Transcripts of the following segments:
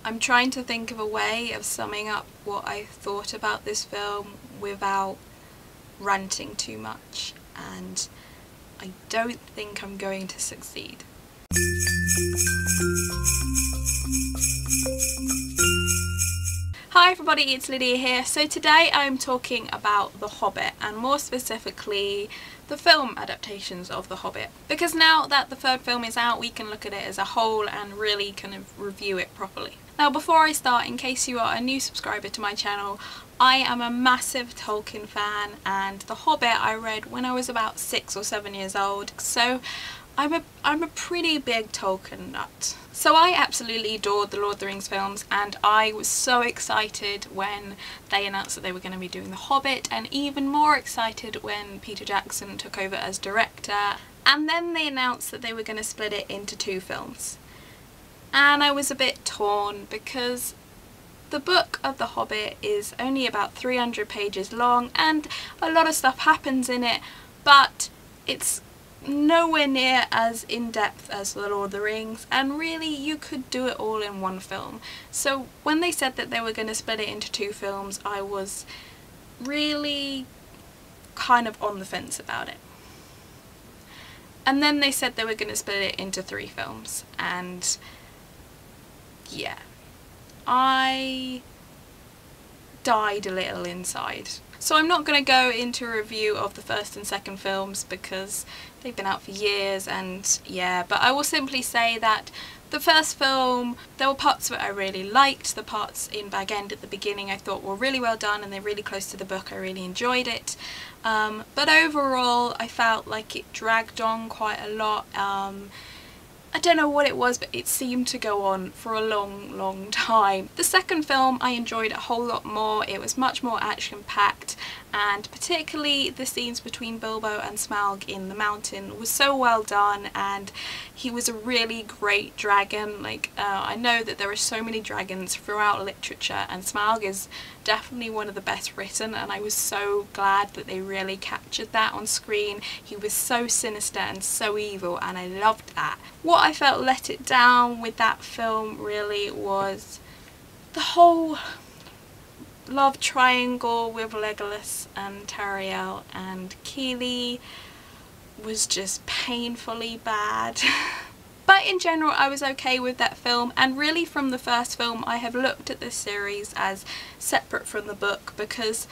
I'm trying to think of a way of summing up what I thought about this film without ranting too much, and I don't think I'm going to succeed. Hi everybody, it's Lydia here. So today I'm talking about The Hobbit, and more specifically the film adaptations of The Hobbit, because now that the third film is out we can look at it as a whole and really kind of review it properly. Now before I start, in case you are a new subscriber to my channel, I am a massive Tolkien fan, and The Hobbit I read when I was about 6 or 7 years old, so I'm a pretty big Tolkien nut. So I absolutely adored the Lord of the Rings films, and I was so excited when they announced that they were going to be doing The Hobbit, and even more excited when Peter Jackson took over as director, and then they announced that they were going to split it into 2 films. And I was a bit torn because the book of The Hobbit is only about 300 pages long and a lot of stuff happens in it, but it's nowhere near as in-depth as The Lord of the Rings, and really you could do it all in one film. So when they said that they were going to split it into 2 films, I was really kind of on the fence about it. And then they said they were going to split it into 3 films, and yeah, I died a little inside. So I'm not going to go into a review of the first and second films because they've been out for years, and yeah, but I will simply say that the first film, there were parts of it I really liked. The parts in Bag End at the beginning I thought were really well done and they're really close to the book. I really enjoyed it. But overall I felt like it dragged on quite a lot. I don't know what it was, but it seemed to go on for a long time. The second film I enjoyed a whole lot more. It was much more action-packed, and particularly the scenes between Bilbo and Smaug in the mountain was so well done, and he was a really great dragon. Like, I know that there are so many dragons throughout literature, and Smaug is definitely one of the best written, and I was so glad that they really captured that on screen. He was so sinister and so evil, and I loved that. What I felt let it down with that film really was the whole love triangle with Legolas and Tariel, and Keely was just painfully bad. But in general I was okay with that film, and really from the first film I have looked at this series as separate from the book, because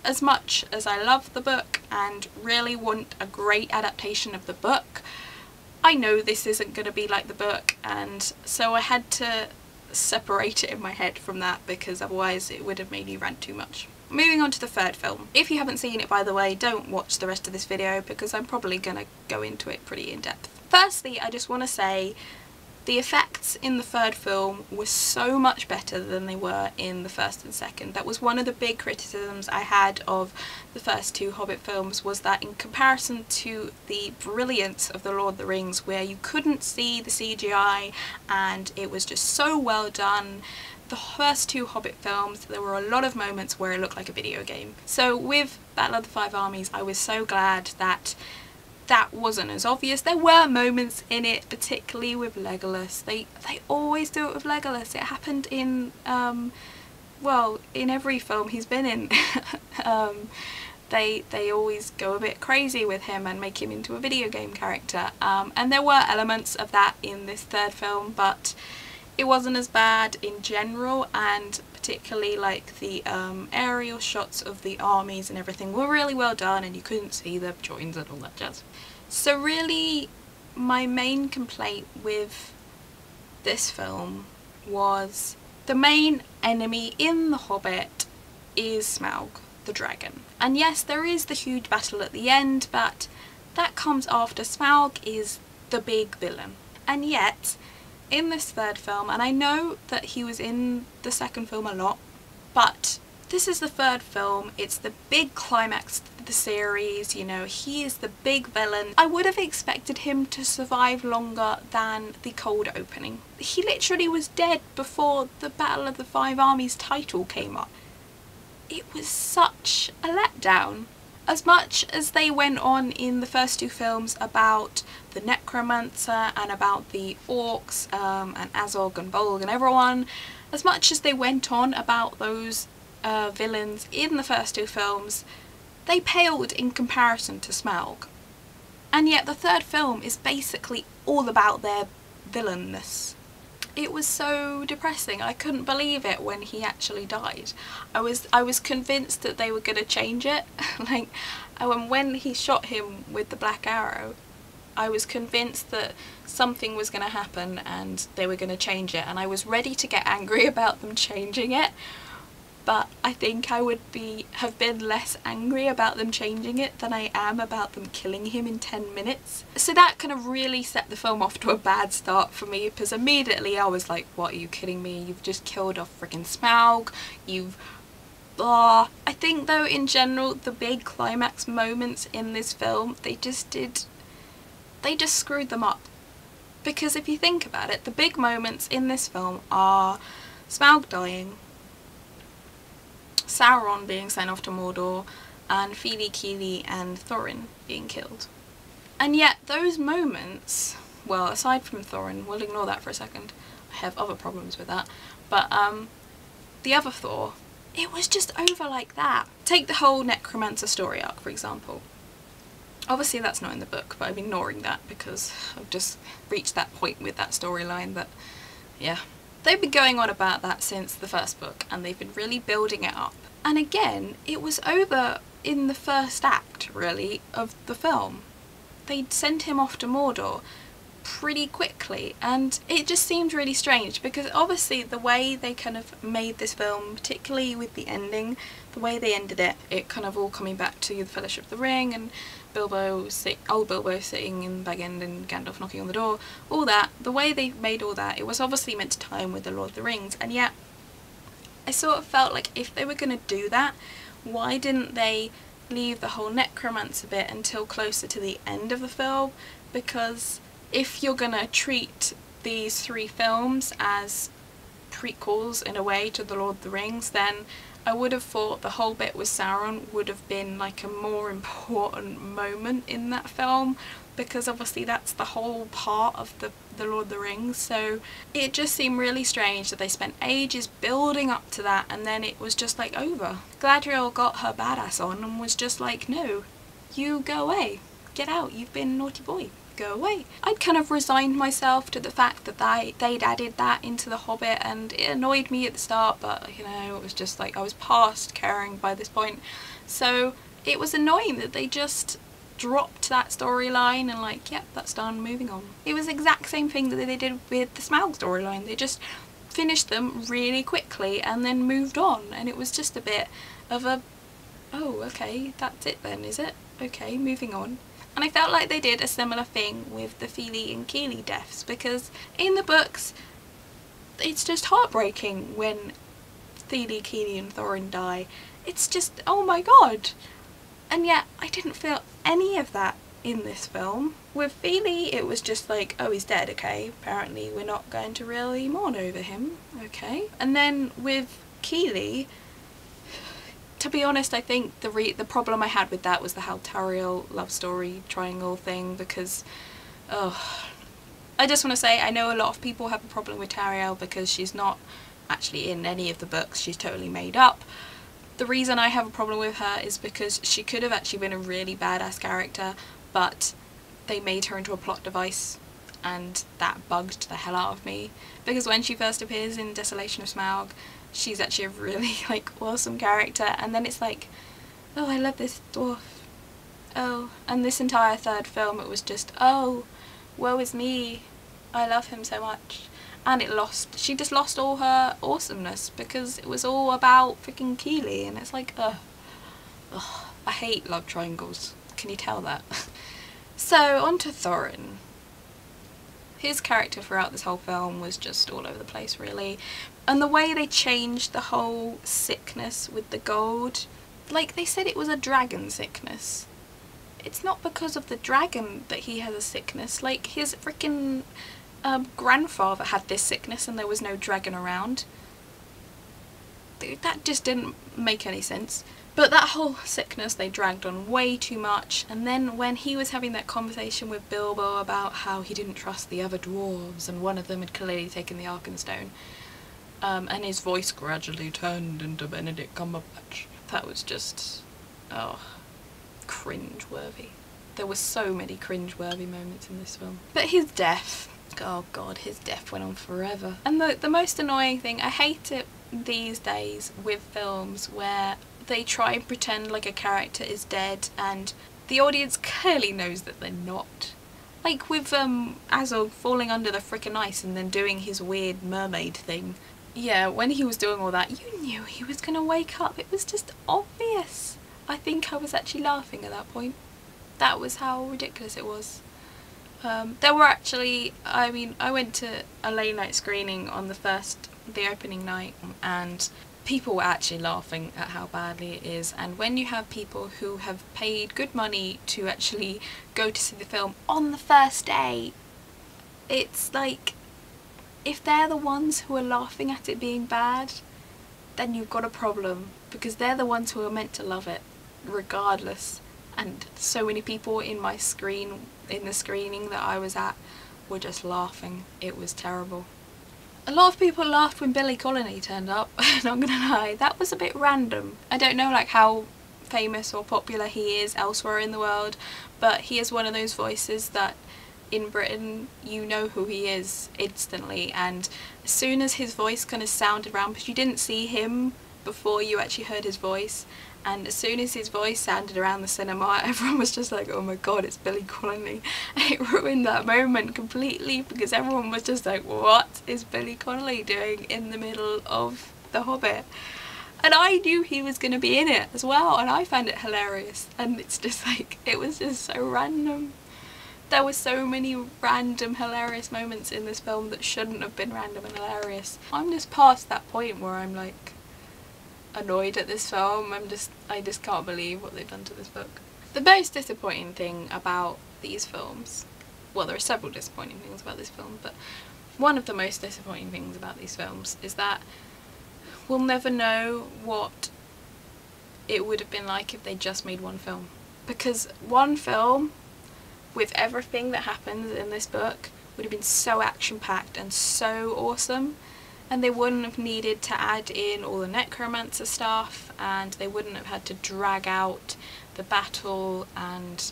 as much as I love the book and really want a great adaptation of the book, I know this isn't going to be like the book, and so I had to separate it in my head from that, because otherwise it would have made me rant too much. Moving on to the third film. If you haven't seen it, by the way, don't watch the rest of this video because I'm probably going to go into it pretty in depth. Firstly, I just want to say the effects in the third film were so much better than they were in the first and second. That was one of the big criticisms I had of the first 2 Hobbit films, was that in comparison to the brilliance of The Lord of the Rings, where you couldn't see the CGI and it was just so well done, the first 2 Hobbit films there were a lot of moments where it looked like a video game. So with Battle of the 5 Armies I was so glad that that wasn't as obvious. There were moments in it, particularly with Legolas. They always do it with Legolas. It happened in, well, in every film he's been in. They always go a bit crazy with him and make him into a video game character. And there were elements of that in this third film, but it wasn't as bad in general, and particularly like the aerial shots of the armies and everything were really well done, and you couldn't see the joins and all that jazz. So really my main complaint with this film was the main enemy in The Hobbit is Smaug the dragon. And yes, there is the huge battle at the end, but that comes after. Smaug is the big villain. And yet in this third film, and I know that he was in the second film a lot, but this is the third film, it's the big climax of the series, you know, he is the big villain. I would have expected him to survive longer than the cold opening. He literally was dead before the Battle of the 5 Armies title came up. It was such a letdown. As much as they went on in the first two films about the necromancer and about the orcs and Azog and Bolg and everyone, as much as they went on about those villains in the first two films, they paled in comparison to Smaug. And yet the third film is basically all about their villainness. It was so depressing. I couldn't believe it when he actually died. I was convinced that they were going to change it. Like, when he shot him with the black arrow, I was convinced that something was going to happen and they were going to change it, and I was ready to get angry about them changing it. But I think I would have been less angry about them changing it than I am about them killing him in 10 minutes. So that kind of really set the film off to a bad start for me, because immediately I was like, what, are you kidding me? You've just killed off freaking Smaug. I think though in general the big climax moments in this film, they just screwed them up. Because if you think about it, the big moments in this film are Smaug dying, Sauron being sent off to Mordor, and Fili, Kili and Thorin being killed. And yet those moments, well, aside from Thorin, we'll ignore that for a second, I have other problems with that, but the other Thor, it was just over like that. Take the whole Necromancer story arc, for example. Obviously that's not in the book, but I'm ignoring that because I've just reached that point with that storyline that, yeah. They've been going on about that since the first book, and they've been really building it up. And again, it was over in the first act, really, of the film. They'd sent him off to Mordor pretty quickly, and it just seemed really strange because obviously the way they kind of made this film, particularly with the ending, the way they ended it, it kind of all coming back to the Fellowship of the Ring and old Bilbo sitting in Bag End and Gandalf knocking on the door, all that, the way they made all that, it was obviously meant to tie in with the Lord of the Rings, and yet I sort of felt like if they were going to do that, why didn't they leave the whole necromancer bit until closer to the end of the film? Because if you're going to treat these three films as prequels in a way to the Lord of the Rings, then I would have thought the whole bit with Sauron would have been like a more important moment in that film, because obviously that's the whole part of the Lord of the Rings. So it just seemed really strange that they spent ages building up to that and then it was just like over. Galadriel got her badass on and was just like, no, you go away, get out, you've been a naughty boy, go away. I'd kind of resigned myself to the fact that they'd added that into The Hobbit, and it annoyed me at the start, but you know, it was just like I was past caring by this point. So it was annoying that they just dropped that storyline and like, yep, that's done, moving on. It was the exact same thing that they did with the Smaug storyline. They just finished them really quickly and then moved on, and it was just a bit of a, oh, okay, that's it then, is it? Okay, moving on. And I felt like they did a similar thing with the Fili and Kili deaths, because in the books it's just heartbreaking when Fili, Kili and Thorin die. It's just, oh my god. And yet I didn't feel any of that in this film. With Fili it was just like, oh, he's dead, okay, apparently we're not going to really mourn over him, okay. And then with Kili, to be honest, I think the problem I had with that was the Haltariel love story triangle thing, because, oh, I just want to say I know a lot of people have a problem with Tariel because she's not actually in any of the books, she's totally made up. The reason I have a problem with her is because she could have actually been a really badass character, but they made her into a plot device, and that bugged the hell out of me. Because when she first appears in Desolation of Smaug, she's actually a really like awesome character, and then it's like, oh, I love this dwarf, oh, and this entire third film it was just, oh, woe is me, I love him so much. And she just lost all her awesomeness because it was all about freaking Kili, and it's like, ugh, I hate love triangles, can you tell that? So on to Thorin. His character throughout this whole film was just all over the place, really. And the way they changed the whole sickness with the gold, like they said it was a dragon sickness. It's not because of the dragon that he has a sickness, like his freaking grandfather had this sickness and there was no dragon around. that just didn't make any sense. But that whole sickness, they dragged on way too much, and then when he was having that conversation with Bilbo about how he didn't trust the other dwarves and one of them had clearly taken the Arkenstone, and his voice gradually turned into Benedict Cumberbatch, that was just, oh, cringe-worthy. There were so many cringe-worthy moments in this film. But his death, oh god, his death went on forever. And the most annoying thing, I hate it these days with films where they try and pretend like a character is dead and the audience clearly knows that they're not. Like with Azog falling under the frickin' ice and then doing his weird mermaid thing. Yeah, when he was doing all that, you knew he was gonna wake up. It was just obvious. I think I was actually laughing at that point. That was how ridiculous it was. There were actually, I mean, I went to a late night screening on the opening night, and people were actually laughing at how badly it is. And when you have people who have paid good money to actually go to see the film on the first day, it's like, if they're the ones who are laughing at it being bad, then you've got a problem, because they're the ones who are meant to love it regardless. And so many people in the screening that I was at were just laughing. It was terrible. A lot of people laughed when Billy Connolly turned up, not gonna lie. That was a bit random. I don't know like how famous or popular he is elsewhere in the world, but he is one of those voices that in Britain you know who he is instantly, and as soon as his voice kind of sounded around, because you didn't see him before you actually heard his voice, and as soon as his voice sounded around the cinema, everyone was just like, oh my god, it's Billy Connolly. It ruined that moment completely, because everyone was just like, what is Billy Connolly doing in the middle of The Hobbit? And I knew he was going to be in it as well, and I found it hilarious. And it's just like, it was just so random. There were so many random hilarious moments in this film that shouldn't have been random and hilarious. I'm just past that point where I'm like annoyed at this film. I just can't believe what they've done to this book. The most disappointing thing about these films, well, there are several disappointing things about this film, but one of the most disappointing things about these films is that we'll never know what it would have been like if they just made one film. Because one film with everything that happens in this book would have been so action-packed and so awesome, and they wouldn't have needed to add in all the necromancer stuff, and they wouldn't have had to drag out the battle and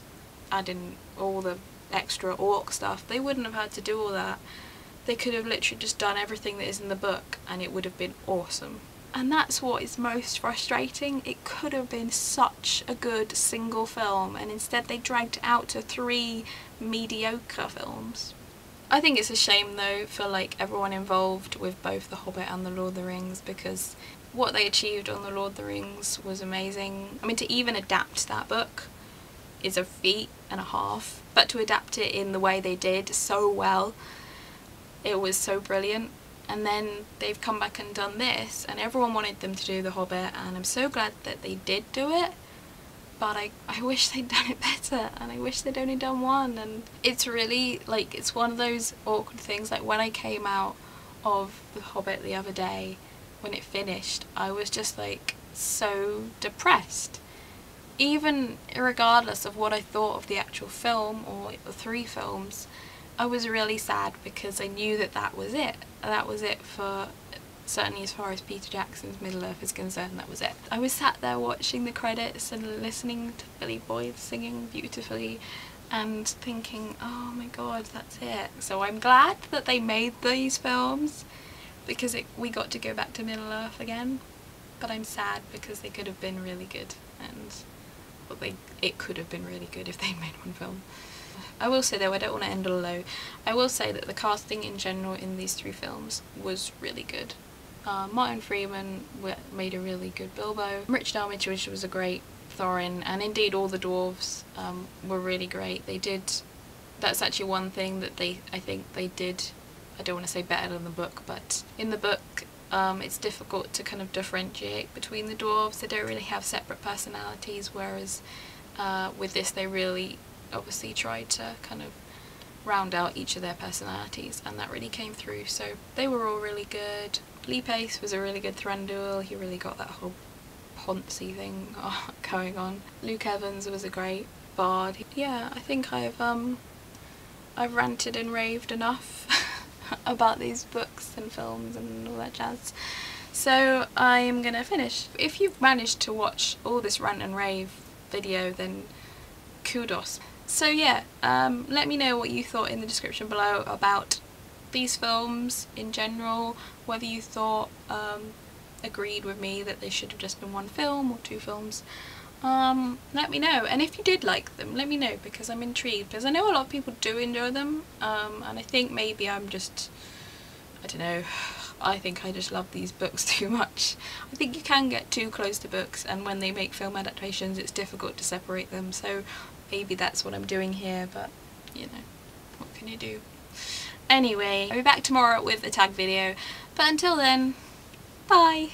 add in all the extra orc stuff. They wouldn't have had to do all that. They could have literally just done everything that is in the book and it would have been awesome. And that's what is most frustrating. It could have been such a good single film, and instead they dragged it out to 3 mediocre films. I think it's a shame though for like everyone involved with both The Hobbit and The Lord of the Rings, because what they achieved on The Lord of the Rings was amazing. I mean, to even adapt that book is a feat and a half, but to adapt it in the way they did so well, it was so brilliant. And then they've come back and done this, and everyone wanted them to do The Hobbit, and I'm so glad that they did do it. But I wish they'd done it better, and I wish they'd only done one. And it's really, like, it's one of those awkward things, like when I came out of The Hobbit the other day, when it finished, I was just like so depressed. Even regardless of what I thought of the actual film or the 3 films, I was really sad because I knew that that was it. That was it for, certainly as far as Peter Jackson's Middle-earth is concerned, that was it. I was sat there watching the credits and listening to Billy Boyd singing beautifully and thinking, oh my god, that's it. So I'm glad that they made these films, because we got to go back to Middle-earth again. But I'm sad because they could have been really good, and well, it could have been really good if they made one film. I will say though, I don't want to end on a low, I will say that the casting in general in these 3 films was really good. Martin Freeman made a really good Bilbo. Richard Armitage was a great Thorin, and indeed all the dwarves were really great. They did, that's actually one thing that I think they did, I don't want to say better than the book, but in the book it's difficult to kind of differentiate between the dwarves. They don't really have separate personalities, whereas with this they really obviously tried to kind of round out each of their personalities, and that really came through. So they were all really good. Lee Pace was a really good Thranduil, he really got that whole poncy thing going on. Luke Evans was a great bard. Yeah, I think I've ranted and raved enough about these books and films and all that jazz. So I'm gonna finish. If you've managed to watch all this rant and rave video, then kudos. So yeah, let me know what you thought in the description below about these films in general, whether you thought agreed with me that they should have just been one film or two films. Let me know, and if you did like them, let me know, because I'm intrigued, because I know a lot of people do enjoy them, and I think maybe I'm just, I don't know, I think I just love these books too much. I think you can get too close to books, and when they make film adaptations it's difficult to separate them, so maybe that's what I'm doing here, but you know, what can you do? Anyway, I'll be back tomorrow with a tag video, but until then, bye!